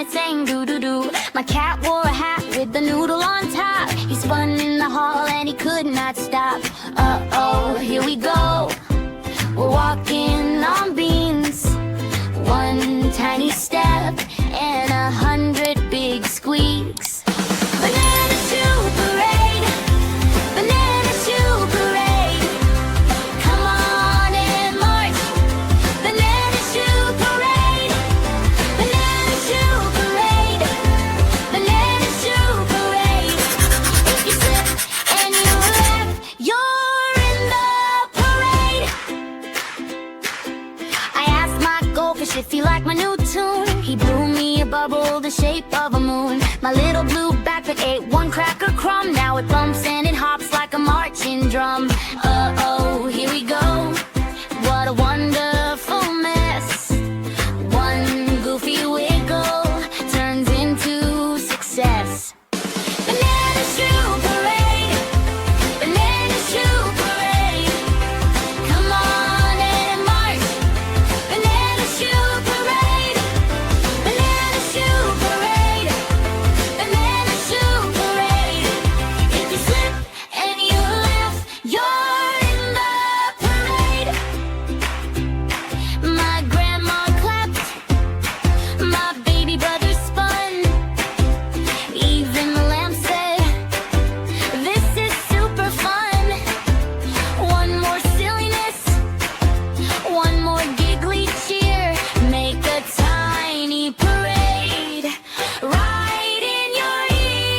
it sang doo-doo-doo. My cat wore a hat with the noodle on top. He spun in the hall and he could not stop. Uh-oh, here we go. We're walking on beans. One tiny step and 100 big squeaks. Banana shoe parade, banana shoe parade. Come on and march, banana shoe parade, banana shoe parade, banana shoe parade. If you slip and you laugh, you're in the parade. I asked my goldfish if he liked my new tune. He blew me a bubble the shape of a moon. My little blue backpack ate one cracker crumb. Now it bumps and it hops like a marching drum. Uh-oh, here we go. What a wonderful mess. One goofy wiggle turns into success. Banana shoe parade, banana shoe parade. Come on and march, banana shoe parade, banana shoe parade, banana shoe parade. If you slip and you laugh, you're in the parade. My grandma clapped, my baby brother spun. Even the lamb said, this is super fun. One more silliness, one more giggly cheer. Make a tiny parade right in your ear.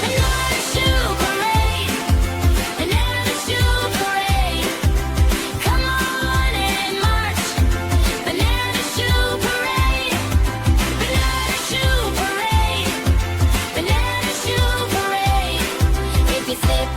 Banana shoe parade, banana shoe parade. Come on and march, banana shoe parade, banana shoe parade, banana shoe parade. If you slip